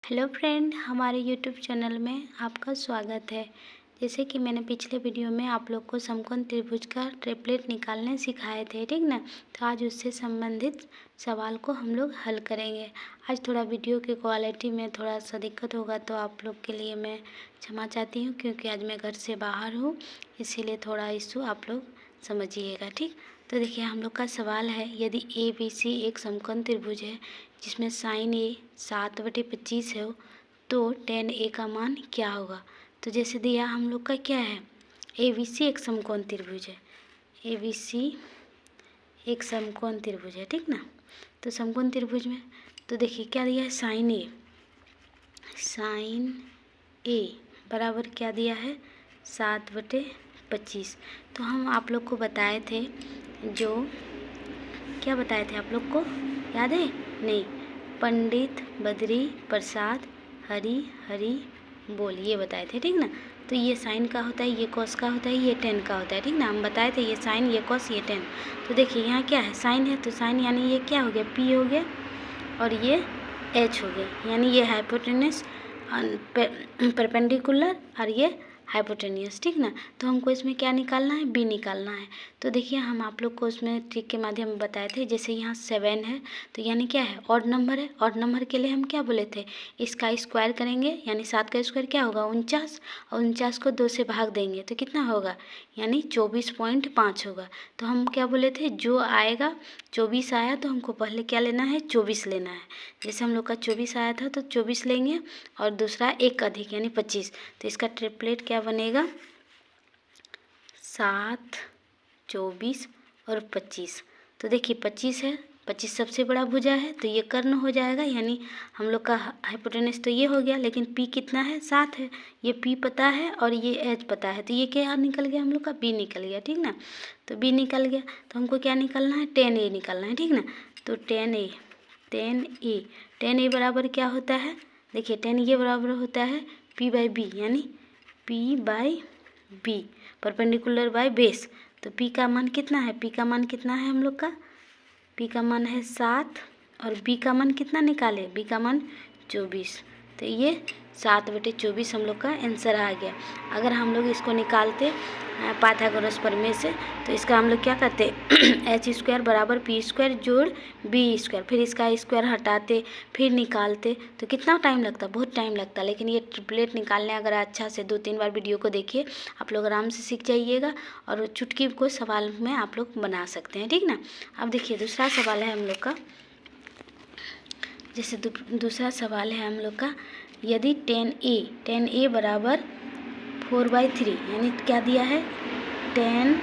Hello friend, हमारे YouTube channel में आपका स्वागत है। जैसे कि मैंने पिछले वीडियो में आप लोग को समकोण त्रिभुज का ट्रिपलेट निकालने सिखाए थे, ठीक ना। तो आज उससे संबंधित सवाल को हम लोग हल करेंगे। आज थोड़ा वीडियो की क्वालिटी में थोड़ा सा दिक्कत होगा, तो आप लोग के लिए मैं क्षमा चाहती हूँ, क्योंकि आज मैं घर से बाहर हूँ, इसीलिए थोड़ा इशू आप लोग समझिएगा, ठीक। तो देखिए, हम लोग का सवाल है, यदि ABC एक समकोण त्रिभुज है जिसमें साइन A 7/25 है, तो tan A का मान क्या होगा। तो जैसे दिया हम लोग का क्या है, ABC एक समकोण त्रिभुज है, ABC एक समकोण त्रिभुज है, ठीक ना। तो समकोण त्रिभुज में तो देखिए क्या दिया है, साइन A बराबर क्या दिया है, 7/25। तो हम आप लोग को बताए थे, जो क्या बताए थे आप लोग को याद है? नहीं, पंडित बद्री प्रसाद हरी हरी बोल, ये बताए थे, ठीक ना। तो ये साइन का होता है, ये कॉस का होता है, ये टेन का होता है, ठीक ना। हम बताए थे ये साइन, ये कॉस, ये टेन। तो देखिए यहाँ क्या है, साइन है, तो साइन यानी ये क्या हो गया, P हो गया, और ये H हो गया, यानी ये हाइपोटेनस परपेंडिकुलर और ये हाइपोटेनियस, ठीक ना। तो हमको इसमें क्या निकालना है, B निकालना है। तो देखिए, हम आप लोग को उसमें ट्रिक के माध्यम में बताए थे, जैसे यहाँ 7 है, तो यानी क्या है, ऑड नंबर है। ऑड नंबर के लिए हम क्या बोले थे, इसका स्क्वायर करेंगे, यानी 7 का स्क्वायर क्या होगा, 49, और 49 को 2 से भाग देंगे तो कितना होगा, यानी 24.5 होगा। तो हम क्या बोले थे, जो आएगा 24 आया तो हमको पहले क्या लेना है, 24 लेना है। जैसे हम लोग का 24 आया था तो 24 लेंगे, और दूसरा एक अधिक यानी 25। तो इसका ट्रिपलेट क्या बनेगा, 7, 24 और 25। तो देखिए 25 है, 25 सबसे बड़ा भुजा है, तो ये कर्ण हो जाएगा, यानी हम लोग का हाइपोटेनस तो ये हो गया, लेकिन P कितना है, 7 है। ये P पता है और ये H पता है, तो ये क्या निकल गया, हम लोग का B निकल गया, ठीक ना। तो B निकल गया, तो हमको क्या निकलना है, tan A निकलना है, ठीक ना। तो tan A बराबर क्या होता है, देखिए tan ये बराबर होता है P/B, यानी P/B परपेंडिकुलर बाय बेस। तो P का मान कितना है, P का मान कितना है हम लोग का, P का मान है 7, और B का मान कितना निकाले, B का मान 24। तो ये 7/24 हम लोग का आंसर आ गया। अगर हम लोग इसको निकालते पाइथागोरस प्रमेय से, तो इसका हम लोग क्या करते H² बराबर P² जोड़ B², फिर इसका स्क्वायर हटाते, फिर निकालते, तो कितना टाइम लगता, बहुत टाइम लगता। लेकिन ये ट्रिपलेट निकालने अगर अच्छा से 2-3 बार वीडियो को देखिए, आप लोग आराम से सीख जाइएगा, और चुटकी को सवाल में आप लोग बना सकते हैं, ठीक ना। अब देखिए दूसरा सवाल है हम लोग का, जैसे दूसरा सवाल है हम लोग का, यदि tan A बराबर 4/3, यानी क्या दिया है, tan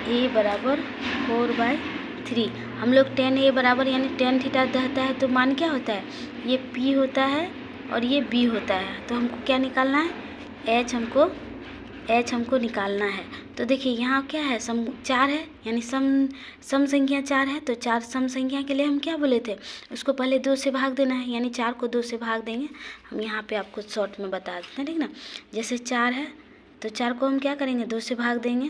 A बराबर 4/3। हम लोग tan A बराबर यानी tan थीटा रहता है, तो मान क्या होता है, ये P होता है और ये B होता है। तो हमको क्या निकालना है, H हमको निकालना है। तो देखिए यहाँ क्या है, सम 4 है, यानी सम संख्या 4 है, तो 4 सम संख्या के लिए हम क्या बोले थे, उसको पहले 2 से भाग देना है, यानी 4 को 2 से भाग देंगे। हम यहाँ पे आपको शॉर्ट में बता देते हैं, ठीक ना। जैसे 4 है, तो 4 को हम क्या करेंगे, 2 से भाग देंगे,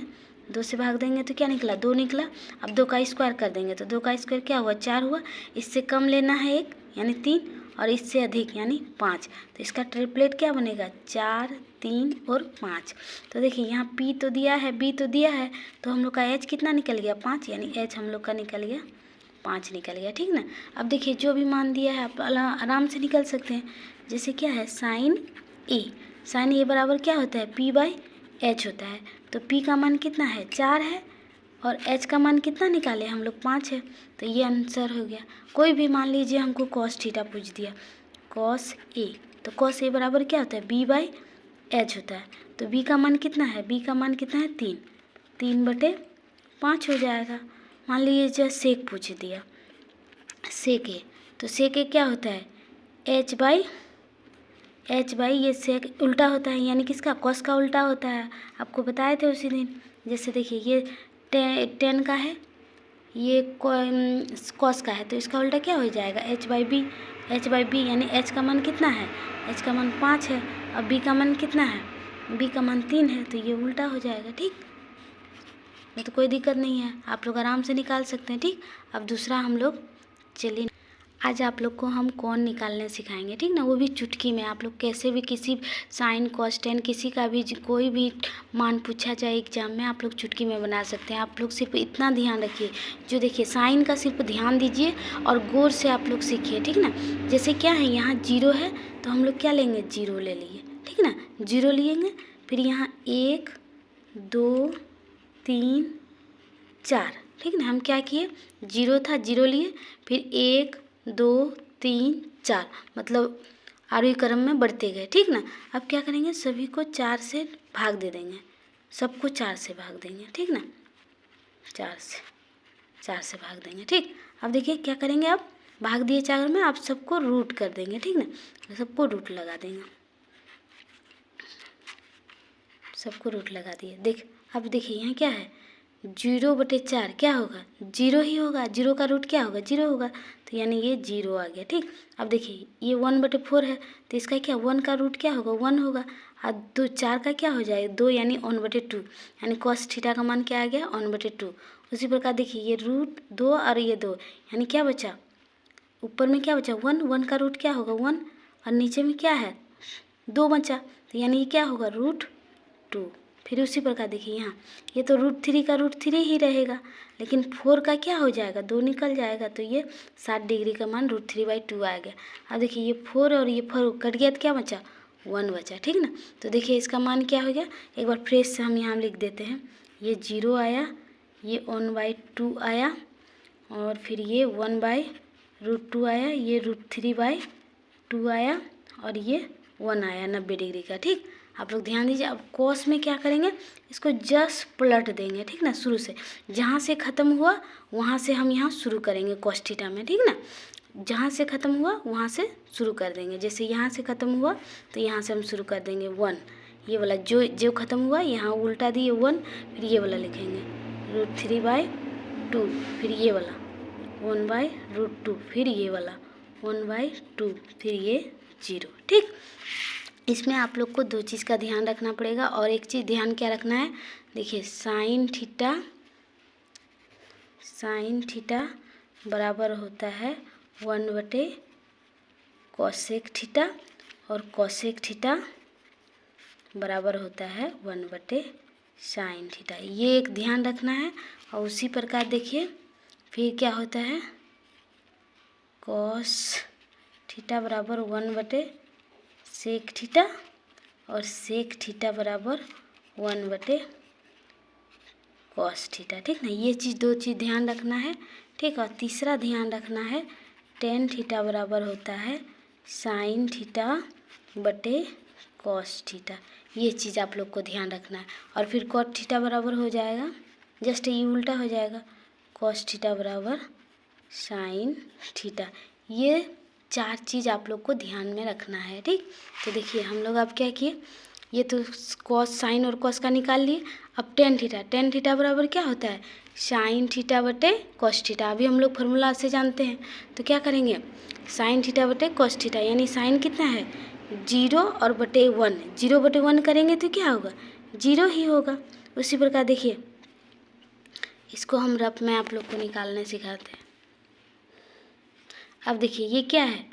2 से भाग देंगे तो क्या निकला, 2 निकला। अब 2 का स्क्वायर कर देंगे, तो 2 का स्क्वायर क्या हुआ, 4 हुआ। इससे कम लेना है 1, यानी 3, और इससे अधिक यानी 5। तो इसका ट्रिपलेट क्या बनेगा, 4, 3 और 5। तो देखिए यहाँ P तो दिया है, B तो दिया है, तो हम लोग का H कितना निकल गया, 5, यानी H हम लोग का निकल गया 5 निकल गया, ठीक ना। अब देखिए जो भी मान दिया है आप आराम से निकल सकते हैं। जैसे क्या है, साइन A बराबर क्या होता है, P/H होता है। तो P का मान कितना है, 4 है, और H का मान कितना निकाले हम लोग, 5 है। तो ये आंसर हो गया। कोई भी मान लीजिए हमको cos थीटा पूछ दिया, cos A, तो cos A बराबर क्या होता है, B/H होता है। तो B का मान कितना है, B का मान कितना है, 3/5 हो जाएगा। मान लीजिए सेक पूछ दिया, सेक A, तो सेक A क्या होता है, H बाई ये सेक उल्टा होता है, यानी किसका, कॉस का उल्टा होता है, आपको बताए थे उसी दिन। जैसे देखिए ये टेन का है, ये कॉस का है, तो इसका उल्टा क्या हो जाएगा, H/B, यानी H का मान कितना है, H का मान 5 है, और B का मान कितना है, B का मान 3 है, तो ये उल्टा हो जाएगा, ठीक। में तो कोई दिक्कत नहीं है, आप लोग आराम से निकाल सकते हैं, ठीक। अब दूसरा हम लोग चलिए, आज आप लोग को हम कौन निकालने सिखाएंगे, ठीक ना, वो भी चुटकी में। आप लोग कैसे भी किसी साइन कॉस टेन किसी का भी कोई भी मान पूछा जाए एग्जाम में, आप लोग चुटकी में बना सकते हैं। आप लोग सिर्फ इतना ध्यान रखिए, जो देखिए साइन का सिर्फ ध्यान दीजिए और गौर से आप लोग सीखिए, ठीक ना। जैसे क्या है, यहाँ 0 है तो हम लोग क्या लेंगे, 0 ले लिए, ठीक ना, 0 लेंगे। फिर यहाँ 1 2 3 4, ठीक ना। हम क्या किए, 0 था, 0 लिए, फिर 1 2 3 4, मतलब आरोही क्रम में बढ़ते गए, ठीक ना। अब क्या करेंगे, सभी को 4 से भाग दे देंगे, सबको 4 से भाग देंगे, ठीक ना, 4 से भाग देंगे, ठीक। अब देखिए क्या करेंगे, अब भाग दिए 4 में, आप सबको रूट कर देंगे, ठीक ना, सबको रूट लगा देंगे, सबको रूट लगा दिए। अब देखिए यहाँ क्या है, 0/4 क्या होगा, 0 ही होगा, 0 का रूट क्या होगा, 0 होगा, तो यानी ये 0 आ गया, ठीक। अब देखिए ये 1/4 है, तो इसका क्या, 1 का रूट क्या होगा, 1 होगा, और 2 4 का क्या हो जाएगा, 2, यानी 1/2, यानी cos थीटा का मान क्या आ गया, 1/2। उसी प्रकार देखिए ये रूट 2 और ये 2, यानी क्या बचा, ऊपर में क्या बचा, 1, 1 का रूट क्या होगा, 1, और नीचे में क्या है, 2 बचा, तो यानी ये क्या होगा, √2। फिर उसी प्रकार देखिए यहाँ, ये तो √3 का √3 ही रहेगा, लेकिन 4 का क्या हो जाएगा, 2 निकल जाएगा, तो ये 60 डिग्री का मान √3/2 आ गया। अब देखिए ये 4 और ये 4 कट गया तो क्या बचा, 1 बचा, ठीक ना। तो देखिए इसका मान क्या हो गया, एक बार फ्रेश से हम यहाँ लिख देते हैं, ये 0 आया, ये 1/2 आया, और फिर ये 1/√2 आया, ये √3/2 आया, और ये 1 आया 90 डिग्री का, ठीक। आप लोग ध्यान दीजिए। अब कॉस में क्या करेंगे, इसको जस्ट पलट देंगे, ठीक ना, शुरू से जहाँ से ख़त्म हुआ वहाँ से हम यहाँ शुरू करेंगे कॉस थीटा में, ठीक ना। जहाँ से ख़त्म हुआ वहाँ से शुरू कर देंगे, जैसे यहाँ से ख़त्म हुआ तो यहाँ से हम शुरू कर देंगे 1, ये वाला जो ख़त्म हुआ यहाँ उल्टा दिए 1, फिर ये वाला लिखेंगे √3/2, फिर ये वाला 1/√2, फिर ये वाला 1/2, फिर ये 0, ठीक। इसमें आप लोग को 2 चीज़ का ध्यान रखना पड़ेगा, और एक चीज़ ध्यान क्या रखना है, देखिए साइन थीटा बराबर होता है 1/कोसेक थीटा, और कोसेक थीटा बराबर होता है 1/साइन थीटा, ये एक ध्यान रखना है। और उसी प्रकार देखिए फिर क्या होता है, कॉस थीटा बराबर 1/सेक थीटा, और सेक थीटा बराबर 1/कॉस थीटा, ठीक ना। ये चीज़ 2 चीज़ ध्यान रखना है, ठीक। और तीसरा ध्यान रखना है, टेन थीटा बराबर होता है साइन थीटा बटे कॉस थीटा, ये चीज़ आप लोग को ध्यान रखना है। और फिर कॉट थीटा बराबर हो जाएगा, जस्ट ये उल्टा हो जाएगा, कॉस थीटा बराबर साइन थीटा। ये 4 चीज़ आप लोग को ध्यान में रखना है, ठीक। तो देखिए हम लोग अब क्या किए, ये तो कॉस साइन और कॉस का निकाल लिए। अब टेन थीटा बराबर क्या होता है, साइन थीटा बटे कॉस थीटा। अभी हम लोग फार्मूला से जानते हैं, तो क्या करेंगे, साइन थीटा बटे कॉस थीटा, यानी साइन कितना है 0 और बटे 1, 0/1 करेंगे तो क्या होगा, 0 ही होगा। उसी प्रकार देखिए इसको हम रफ में आप लोग को निकालने सिखाते हैं। अब देखिए ये क्या है,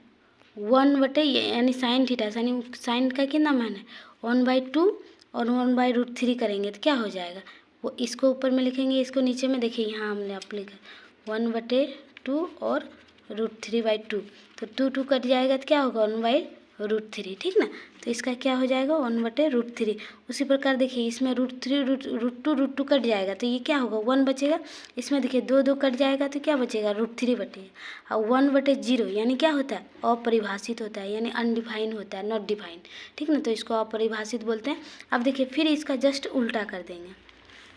1 यानी साइन थीटा, साइन का कितना मान है 1/2, और 1/√3 करेंगे तो क्या हो जाएगा, वो इसको ऊपर में लिखेंगे, इसको नीचे में। देखिए यहाँ हमने आप लिखा 1/2 और √3/2, तो 2 कट जाएगा तो क्या होगा 1/√3, ठीक ना। तो इसका क्या हो जाएगा 1/√3। उसी प्रकार देखिए इसमें √2 कट जाएगा तो ये क्या होगा 1 बचेगा। इसमें देखिए 2 कट जाएगा तो क्या बचेगा √3 बचेगा। और 1/0 यानी क्या होता है, अपरिभाषित होता है, यानी अनडिफाइन होता है, नॉट डिफाइन, ठीक ना, तो इसको अपरिभाषित बोलते हैं। अब देखिए फिर इसका जस्ट उल्टा कर देंगे,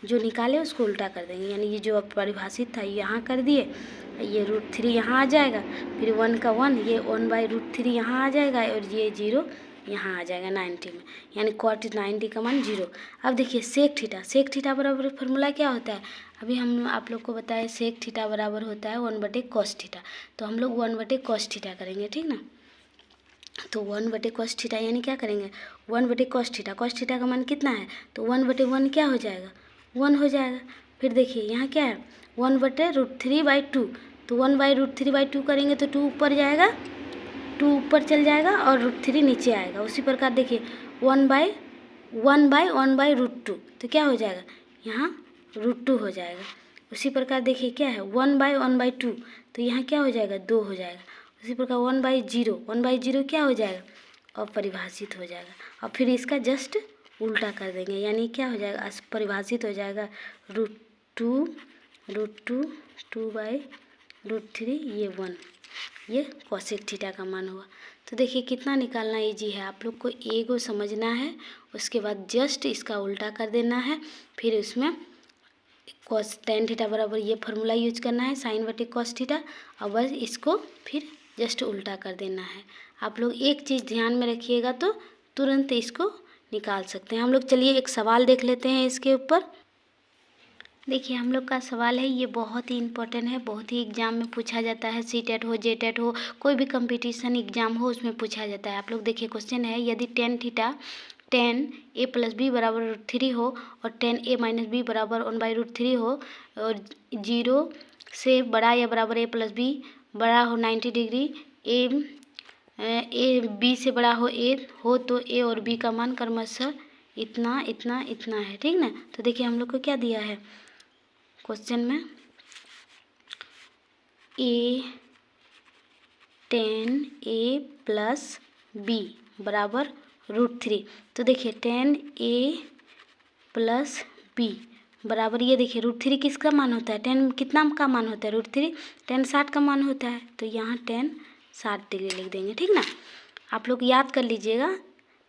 जो निकाले उसको उल्टा कर देंगे, यानी ये जो अपरिभाषित था यहाँ कर दिए, ये √3 यहाँ आ जाएगा, फिर 1 का 1, ये 1/√3 यहाँ आ जाएगा, और ये 0 यहाँ आ जाएगा 90 में, यानी cot 90 का मान 0। अब देखिए सेक थीटा बराबर फार्मूला क्या होता है, अभी हम आप लोग को बताए सेक थीटा बराबर होता है 1/cos थीटा, तो हम लोग 1/cos थीटा करेंगे, ठीक ना। तो 1/cos थीटा यानी क्या करेंगे 1/cos थीटा का मान कितना है, तो 1/1 क्या हो जाएगा 1 हो जाएगा। फिर देखिए यहाँ क्या है 1/√3/2, तो 1/√3/2 करेंगे तो 2 ऊपर जाएगा, 2 ऊपर चल जाएगा और √3 नीचे आएगा। उसी प्रकार देखिए 1/1/1/√2 तो क्या हो जाएगा, यहाँ √2 हो जाएगा। उसी प्रकार देखिए क्या है 1/1/2 तो यहाँ क्या हो जाएगा, 2 हो जाएगा। उसी प्रकार 1/0 क्या हो जाएगा, अपरिभाषित हो जाएगा। और फिर इसका जस्ट उल्टा कर देंगे, यानी क्या हो जाएगा, परिभाषित हो जाएगा √2 2/√3 ये 1, ये कोसेक थीटा का मान हुआ। तो देखिए कितना निकालना इजी है। आप लोग को ए को समझना है, उसके बाद जस्ट इसका उल्टा कर देना है, फिर उसमें कॉस tan थीटा बराबर ये फार्मूला यूज करना है sin/cos थीटा, और बस इसको फिर जस्ट उल्टा कर देना है। आप लोग एक चीज़ ध्यान में रखिएगा तो तुरंत इसको निकाल सकते हैं। हम लोग चलिए एक सवाल देख लेते हैं इसके ऊपर। देखिए हम लोग का सवाल है, ये बहुत ही इम्पोर्टेंट है, बहुत ही एग्जाम में पूछा जाता है, CTET हो JTET हो कोई भी कंपटीशन एग्जाम हो उसमें पूछा जाता है। आप लोग देखिए क्वेश्चन है, यदि tan a + b बराबर √3 हो और tan a - b बराबर 1/√3 हो और 0 से बड़ा या बराबर a + b बड़ा हो 90 डिग्री, a b से बड़ा हो a हो तो a और b का मान क्रमशः इतना इतना इतना है, ठीक ना। तो देखिए हम लोग को क्या दिया है क्वेश्चन में, tan a + b बराबर √3। तो देखिए tan a + b बराबर, ये देखिए √3 किसका मान होता है, tan कितना का मान होता है, √3 tan 60 का मान होता है, तो यहाँ tan 60 डिग्री लिख देंगे, ठीक ना। आप लोग याद कर लीजिएगा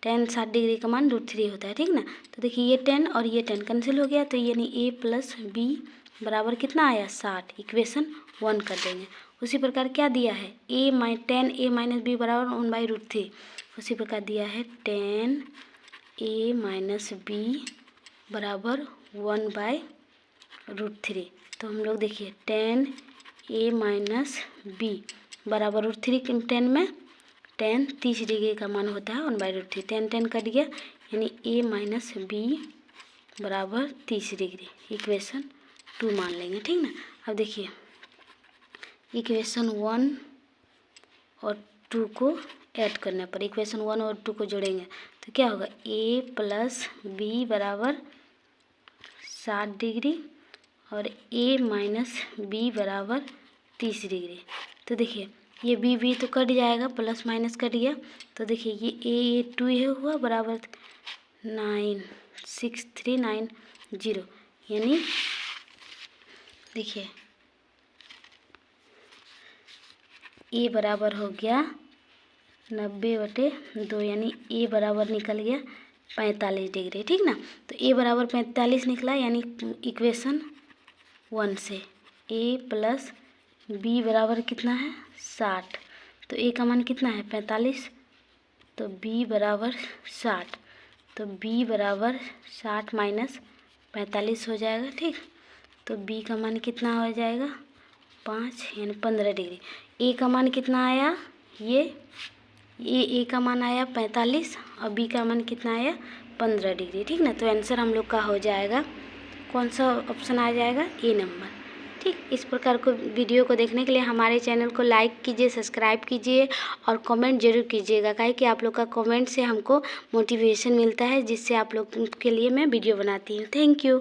tan 60 डिग्री का मान √3 होता है, ठीक ना। तो देखिए ये tan और ये tan कैंसिल हो गया, तो यानी a + b बराबर कितना आया 60, इक्वेशन 1 कर देंगे। उसी प्रकार क्या दिया है tan a - b बराबर 1/√3। उसी प्रकार दिया है tan a - b बराबर 1/√3। तो हम लोग देखिए tan a - b बराबर √3 tan में tan 30 डिग्री का मान होता है 1/√3, tan कट गया, यानी a - b बराबर 30 डिग्री, इक्वेशन 2 मान लेंगे, ठीक ना। अब देखिए इक्वेशन 1 और 2 को ऐड करने पर, इक्वेशन 1 और 2 को जोड़ेंगे तो क्या होगा, a + b बराबर 60 डिग्री और a - b बराबर 30 डिग्री। तो देखिए ये b तो कट जाएगा, प्लस माइनस कट गया, तो देखिए ये 2 ये हुआ बराबर 96390, यानी देखिए a बराबर हो गया 90/2, यानी a बराबर निकल गया 45 डिग्री, ठीक ना। तो a बराबर 45 निकला, यानी इक्वेशन 1 से a + b बराबर कितना है 60, तो a का मान कितना है 45, तो b बराबर 60, तो b बराबर 60 - 45 हो जाएगा, ठीक। तो b का मान कितना हो जाएगा 5, यानी 15 डिग्री। a का मान कितना आया, ये a का मान आया 45 और b का मान कितना आया 15 डिग्री, ठीक ना। तो आंसर हम लोग का हो जाएगा, कौन सा ऑप्शन आ जाएगा, ए नंबर, ठीक। इस प्रकार को वीडियो को देखने के लिए हमारे चैनल को लाइक कीजिए, सब्सक्राइब कीजिए और कमेंट जरूर कीजिएगा, काहे कि आप लोग का कमेंट से हमको मोटिवेशन मिलता है, जिससे आप लोग के लिए मैं वीडियो बनाती हूँ। Thank you.